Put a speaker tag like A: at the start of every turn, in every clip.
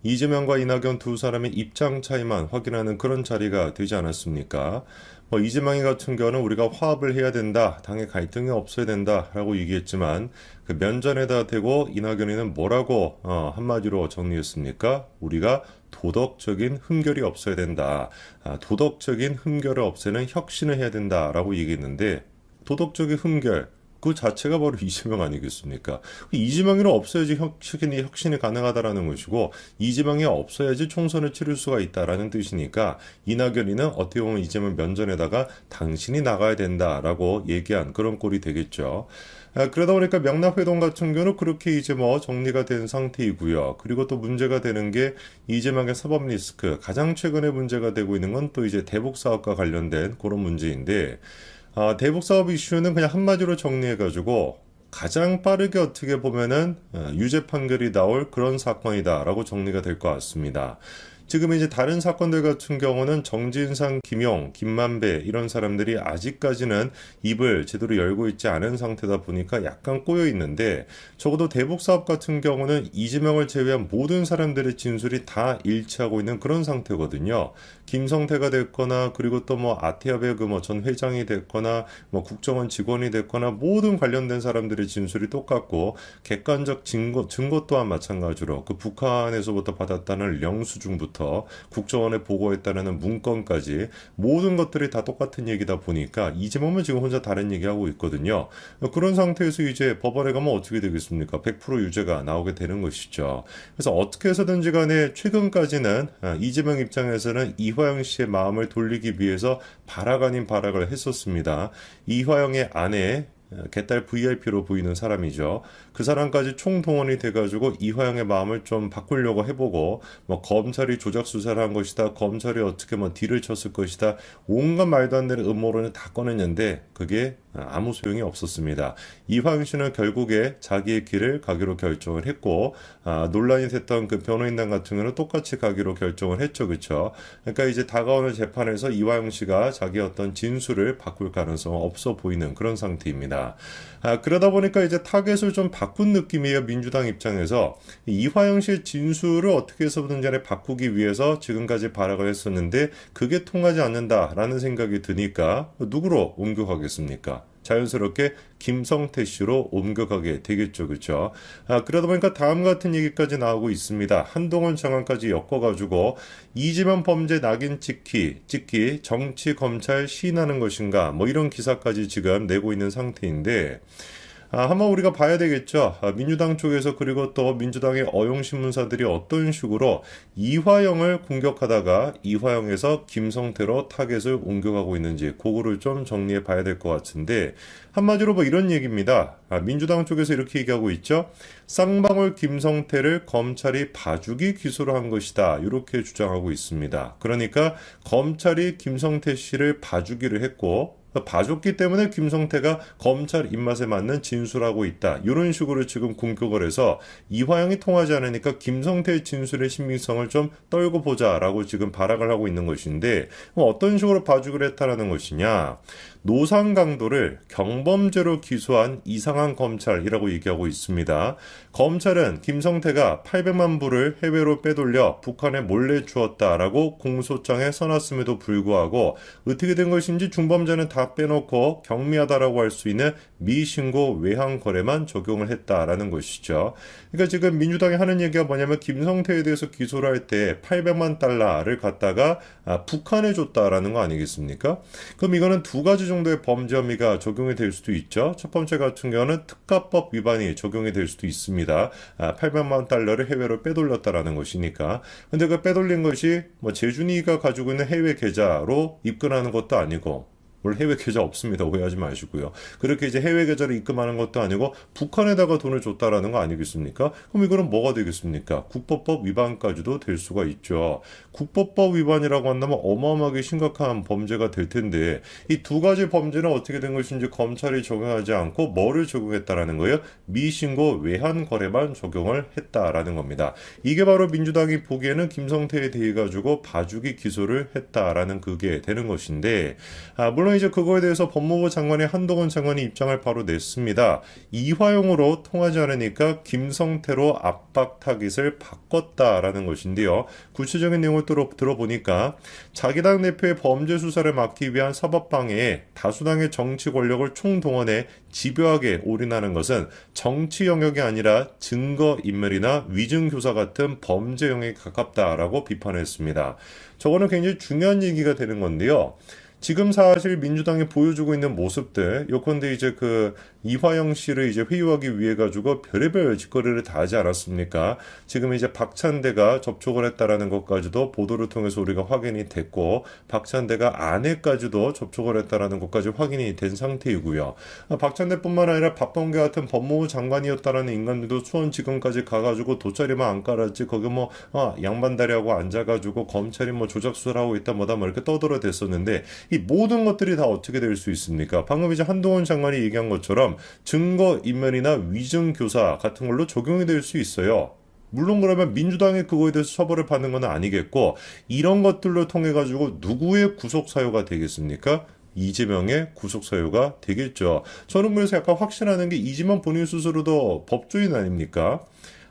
A: 이재명과 이낙연 두 사람의 입장 차이만 확인하는 그런 자리가 되지 않았습니까? 이재명이 같은 경우는 우리가 화합을 해야 된다, 당의 갈등이 없어야 된다라고 얘기했지만 그 면전에다 대고 이낙연이는 뭐라고 한마디로 정리했습니까? 우리가 도덕적인 흠결이 없어야 된다. 도덕적인 흠결을 없애는 혁신을 해야 된다라고 얘기했는데 도덕적인 흠결 그 자체가 바로 이재명 아니겠습니까? 이재명이는 없어야지 혁신이 가능하다라는 것이고 이재명이 없어야지 총선을 치를 수가 있다라는 뜻이니까 이낙연이는 어떻게 보면 이재명 면전에다가 당신이 나가야 된다라고 얘기한 그런 꼴이 되겠죠. 그러다 보니까 명락회동 같은 경우는 그렇게 이제 정리가 된 상태이고요. 그리고 또 문제가 되는 게 이재명의 사법 리스크 가장 최근에 문제가 되고 있는 건 또 이제 대북 사업과 관련된 그런 문제인데 대북 사업 이슈는 그냥 한마디로 정리해가지고 가장 빠르게 어떻게 보면은 유죄 판결이 나올 그런 사건이다라고 정리가 될 것 같습니다. 지금 이제 다른 사건들 같은 경우는 정진상, 김용, 김만배 이런 사람들이 아직까지는 입을 제대로 열고 있지 않은 상태다 보니까 약간 꼬여 있는데 적어도 대북 사업 같은 경우는 이재명을 제외한 모든 사람들의 진술이 다 일치하고 있는 그런 상태거든요. 김성태가 됐거나 그리고 또 아태압의 전 회장이 됐거나 국정원 직원이 됐거나 모든 관련된 사람들의 진술이 똑같고 객관적 증거 또한 마찬가지로 그 북한에서부터 받았다는 영수증부터 국정원에 보고했다는 문건까지 모든 것들이 다 똑같은 얘기다 보니까 이재명은 지금 혼자 다른 얘기하고 있거든요. 그런 상태에서 이제 법원에 가면 어떻게 되겠습니까? 100% 유죄가 나오게 되는 것이죠. 그래서 어떻게 해서든지 간에 최근까지는 이재명 입장에서는 이화영 씨의 마음을 돌리기 위해서 발악 아닌 발악을 했었습니다. 이화영의 아내 개딸 VIP로 보이는 사람이죠. 그 사람까지 총동원이 돼가지고 이화영의 마음을 좀 바꾸려고 해보고 검찰이 조작 수사를 한 것이다. 검찰이 어떻게 딜을 쳤을 것이다. 온갖 말도 안 되는 음모론을 다 꺼냈는데 그게 아무 소용이 없었습니다. 이화영 씨는 결국에 자기의 길을 가기로 결정을 했고 논란이 됐던 그 변호인단 같은 경우는 똑같이 가기로 결정을 했죠. 그렇죠? 그러니까 이제 다가오는 재판에서 이화영 씨가 자기 어떤 진술을 바꿀 가능성은 없어 보이는 그런 상태입니다. 그러다 보니까 이제 타겟을 좀 바꾼 느낌이에요. 민주당 입장에서 이화영 씨의 진술을 어떻게 해서든 간에 바꾸기 위해서 지금까지 발악을 했었는데 그게 통하지 않는다라는 생각이 드니까 누구로 옮겨가겠습니까? 자연스럽게 김성태 씨로 옮겨가게 되겠죠. 그렇죠? 그러다 보니까 다음 같은 얘기까지 나오고 있습니다. 한동훈 장관까지 엮어가지고 이재명 범죄 낙인 찍기 정치 검찰 시인하는 것인가 이런 기사까지 지금 내고 있는 상태인데 한번 우리가 봐야 되겠죠. 민주당 쪽에서 그리고 또 민주당의 어용신문사들이 어떤 식으로 이화영을 공격하다가 이화영에서 김성태로 타겟을 옮겨가고 있는지 그거를 좀 정리해 봐야 될 것 같은데 한마디로 이런 얘기입니다. 민주당 쪽에서 이렇게 얘기하고 있죠. 쌍방울 김성태를 검찰이 봐주기 기소를 한 것이다. 이렇게 주장하고 있습니다. 그러니까 검찰이 김성태 씨를 봐주기를 했고 봐줬기 때문에 김성태가 검찰 입맛에 맞는 진술하고 있다. 이런 식으로 지금 공격을 해서 이화영이 통하지 않으니까 김성태의 진술의 신빙성을 좀 떨고 보자라고 지금 발악을 하고 있는 것인데 어떤 식으로 봐주기로 했다라는 것이냐. 노상 강도를 경범죄로 기소한 이상한 검찰이라고 얘기하고 있습니다. 검찰은 김성태가 800만 불을 해외로 빼돌려 북한에 몰래 주었다라고 공소장에 써놨음에도 불구하고 어떻게 된 것인지 중범죄는 다 빼놓고 경미하다라고 할 수 있는 미신고 외환 거래만 적용을 했다라는 것이죠. 그러니까 지금 민주당이 하는 얘기가 뭐냐면 김성태에 대해서 기소를 할 때 800만 달러를 갖다가 북한에 줬다라는 거 아니겠습니까? 그럼 이거는 두 가지 정도의 범죄 혐의가 적용이 될 수도 있죠. 첫 번째 같은 경우는 특가법 위반이 적용이 될 수도 있습니다. 800만 달러를 해외로 빼돌렸다라는 것이니까. 근데 그 빼돌린 것이 재준이가 가지고 있는 해외 계좌로 입금하는 것도 아니고 원래 해외 계좌 없습니다. 오해하지 마시고요. 그렇게 이제 해외 계좌를 입금하는 것도 아니고 북한에다가 돈을 줬다라는 거 아니겠습니까? 그럼 이거는 뭐가 되겠습니까? 국법법 위반까지도 될 수가 있죠. 국법법 위반이라고 한다면 어마어마하게 심각한 범죄가 될 텐데 이 두 가지 범죄는 어떻게 된 것인지 검찰이 적용하지 않고 뭐를 적용했다라는 거예요? 미신고 외환 거래만 적용을 했다라는 겁니다. 이게 바로 민주당이 보기에는 김성태에 대해 가지고 봐주기 기소를 했다라는 그게 되는 것인데 물론 이제 그거에 대해서 법무부 장관이 한동훈 장관이 입장을 바로 냈습니다. 이화용으로 통하지 않으니까 김성태로 압박 타깃을 바꿨다라는 것인데요. 구체적인 내용을 들어보니까 자기 당 대표의 범죄 수사를 막기 위한 사법방해에 다수당의 정치 권력을 총동원해 집요하게 올인하는 것은 정치 영역이 아니라 증거인멸이나 위증교사 같은 범죄 영역에 가깝다라고 비판했습니다. 저거는 굉장히 중요한 얘기가 되는 건데요. 지금 사실 민주당이 보여주고 있는 모습들, 요컨대 이제 그 이화영 씨를 이제 회유하기 위해 가지고 별의별 짓거리를 다 하지 않았습니까? 지금 이제 박찬대가 접촉을 했다라는 것까지도 보도를 통해서 우리가 확인이 됐고, 박찬대가 아내까지도 접촉을 했다라는 것까지 확인이 된 상태이고요. 박찬대뿐만 아니라 박범계 같은 법무부 장관이었다라는 인간들도 수원지검까지 가가지고 돗자리만 안 깔았지, 거기 뭐 양반다리하고 앉아가지고 검찰이 뭐 조작 수사를 하고 있다 뭐다 뭐 이렇게 떠들어댔었는데, 이 모든 것들이 다 어떻게 될 수 있습니까? 방금 이제 한동훈 장관이 얘기한 것처럼 증거인멸이나 위증교사 같은 걸로 적용이 될 수 있어요. 물론 그러면 민주당이 그거에 대해서 처벌을 받는 건 아니겠고, 이런 것들로 통해 가지고 누구의 구속 사유가 되겠습니까? 이재명의 구속 사유가 되겠죠. 저는 그래서 약간 확신하는 게 이재명 본인 스스로도 법조인 아닙니까?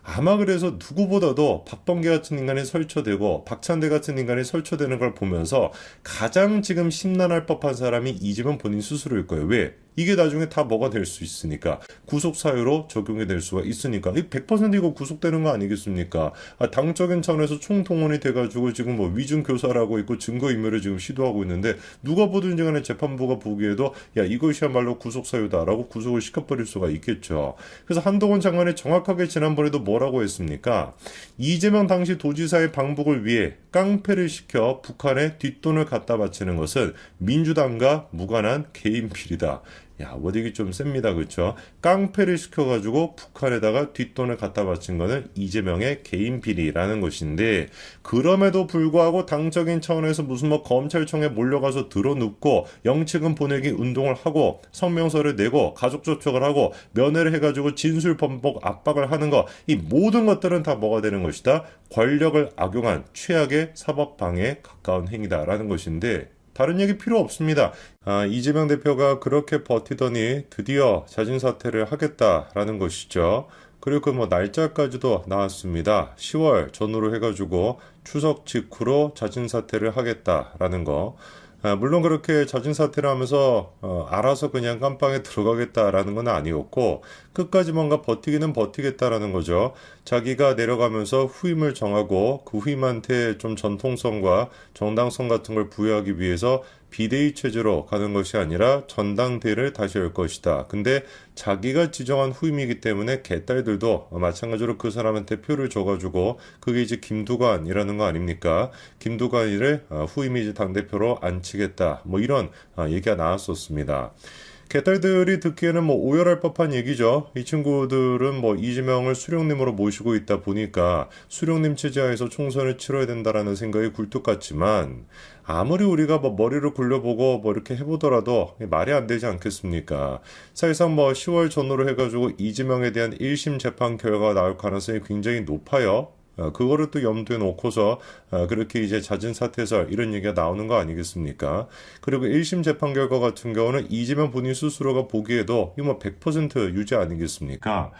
A: 아마 그래서 누구보다도 박범계 같은 인간이 설쳐되고 박찬대 같은 인간이 설쳐되는 걸 보면서 가장 지금 심란할 법한 사람이 이재명 본인 스스로일 거예요. 왜? 이게 나중에 다 뭐가 될 수 있으니까, 구속 사유로 적용이 될 수가 있으니까. 100% 이거 구속되는 거 아니겠습니까? 당적인 차원에서 총동원이 돼가지고 지금 뭐 위증 교사라고 있고 증거인멸을 지금 시도하고 있는데, 누가 보든지 간에 재판부가 보기에도 야, 이것이야말로 구속 사유다라고 구속을 시켜버릴 수가 있겠죠. 그래서 한동훈 장관이 정확하게 지난번에도 뭐라고 했습니까? 이재명 당시 도지사의 방북을 위해 깡패를 시켜 북한에 뒷돈을 갖다 바치는 것은 민주당과 무관한 개인 비리다. 야, 워딩이 좀 셉니다. 그렇죠? 깡패를 시켜가지고 북한에다가 뒷돈을 갖다 바친 거는 이재명의 개인 비리라는 것인데, 그럼에도 불구하고 당적인 차원에서 무슨 뭐 검찰청에 몰려가서 들어눕고 영치금 보내기 운동을 하고 성명서를 내고 가족 접촉을 하고 면회를 해가지고 진술 번복 압박을 하는 거, 이 모든 것들은 다 뭐가 되는 것이다? 권력을 악용한 최악의 사법방해에 가까운 행위다라는 것인데, 다른 얘기 필요 없습니다. 이재명 대표가 그렇게 버티더니 드디어 자진 사퇴를 하겠다라는 것이죠. 그리고 그 뭐 날짜까지도 나왔습니다. 10월 전후로 해가지고 추석 직후로 자진 사퇴를 하겠다라는 거. 물론 그렇게 자진 사퇴를 하면서 알아서 그냥 깜빵에 들어가겠다라는 건 아니었고, 끝까지 뭔가 버티기는 버티겠다라는 거죠. 자기가 내려가면서 후임을 정하고 그 후임한테 좀 전통성과 정당성 같은 걸 부여하기 위해서 비대위 체제로 가는 것이 아니라 전당대회를 다시 열 것이다. 근데 자기가 지정한 후임이기 때문에 개딸들도 마찬가지로 그 사람한테 표를 줘가지고, 그게 이제 김두관이라는 거 아닙니까? 김두관이를 후임이 이제 당대표로 앉히겠다. 뭐 이런 얘기가 나왔었습니다. 개딸들이 듣기에는 뭐 오열할 법한 얘기죠. 이 친구들은 뭐 이재명을 수령님으로 모시고 있다 보니까 수령님 체제하에서 총선을 치러야 된다라는 생각이 굴뚝 같지만, 아무리 우리가 뭐 머리를 굴려보고 뭐 이렇게 해보더라도 말이 안 되지 않겠습니까? 사실상 뭐 10월 전후로 해가지고 이재명에 대한 1심 재판 결과가 나올 가능성이 굉장히 높아요. 그거를 또 염두에 놓고서 그렇게 이제 자진 사퇴설 이런 얘기가 나오는 거 아니겠습니까? 그리고 1심 재판 결과 같은 경우는 이재명 본인 스스로가 보기에도 이거 뭐 100% 유죄 아니겠습니까?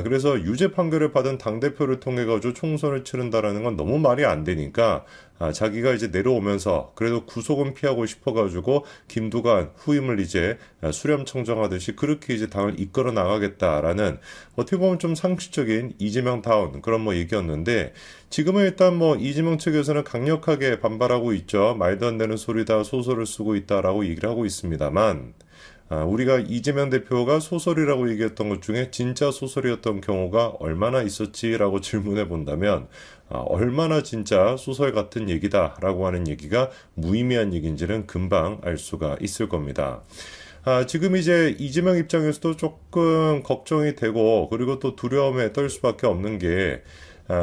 A: 그래서 유죄 판결을 받은 당대표를 통해 가지고 총선을 치른다라는 건 너무 말이 안 되니까, 자기가 이제 내려오면서 그래도 구속은 피하고 싶어가지고 김두관 후임을 이제 수렴 청정하듯이 그렇게 이제 당을 이끌어 나가겠다라는, 어떻게 보면 좀 상식적인 이재명다운 그런 뭐 얘기였는데, 지금은 일단 뭐 이재명 측에서는 강력하게 반발하고 있죠. 말도 안 되는 소리다, 소설을 쓰고 있다라고 얘기를 하고 있습니다만, 우리가 이재명 대표가 소설이라고 얘기했던 것 중에 진짜 소설이었던 경우가 얼마나 있었지라고 질문해 본다면, 얼마나 진짜 소설 같은 얘기다라고 하는 얘기가 무의미한 얘기인지는 금방 알 수가 있을 겁니다. 지금 이제 이재명 입장에서도 조금 걱정이 되고, 그리고 또 두려움에 떨 수밖에 없는 게,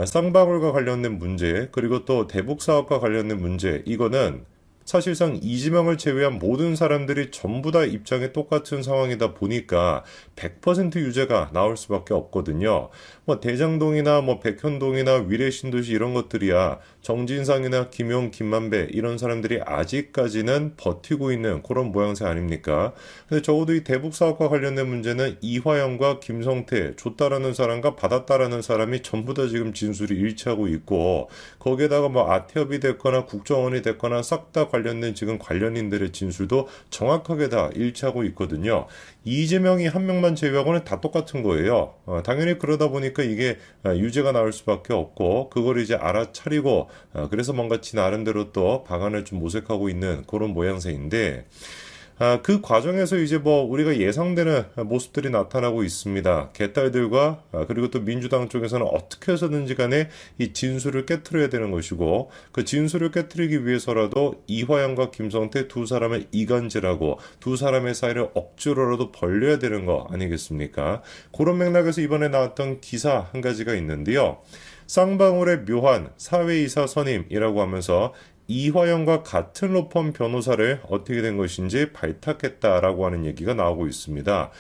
A: 쌍방울과 관련된 문제, 그리고 또 대북 사업과 관련된 문제, 이거는 사실상 이재명을 제외한 모든 사람들이 전부 다 입장이 똑같은 상황이다 보니까 100% 유죄가 나올 수밖에 없거든요. 뭐 대장동이나 뭐 백현동이나 위례신도시 이런 것들이야 정진상이나 김용, 김만배 이런 사람들이 아직까지는 버티고 있는 그런 모양새 아닙니까? 근데 적어도 이 대북 사업과 관련된 문제는 이화영과 김성태 줬다라는 사람과 받았다라는 사람이 전부 다 지금 진술이 일치하고 있고 거기에다가 뭐 아태업이 됐거나 국정원이 됐거나 싹 다 관련된 지금 관련인들의 진술도 정확하게 다 일치하고 있거든요. 이재명이 한 명만 제외하고는 다 똑같은 거예요. 당연히 그러다 보니까 이게 유죄가 나올 수밖에 없고 그걸 이제 알아차리고 그래서 뭔가 지 나름대로 또 방안을 좀 모색하고 있는 그런 모양새인데 그 과정에서 이제 뭐 우리가 예상되는 모습들이 나타나고 있습니다. 개딸들과 그리고 또 민주당 쪽에서는 어떻게 해서든지 간에 이 진술을 깨트려야 되는 것이고 그 진술을 깨트리기 위해서라도 이화영과 김성태 두 사람을 이간질하고 두 사람의 사이를 억지로라도 벌려야 되는 거 아니겠습니까? 그런 맥락에서 이번에 나왔던 기사 한 가지가 있는데요. 쌍방울의 묘한 사회이사 선임이라고 하면서 이화영과 같은 로펌 변호사를 어떻게 된 것인지 발탁했다라고 하는 얘기가 나오고 있습니다.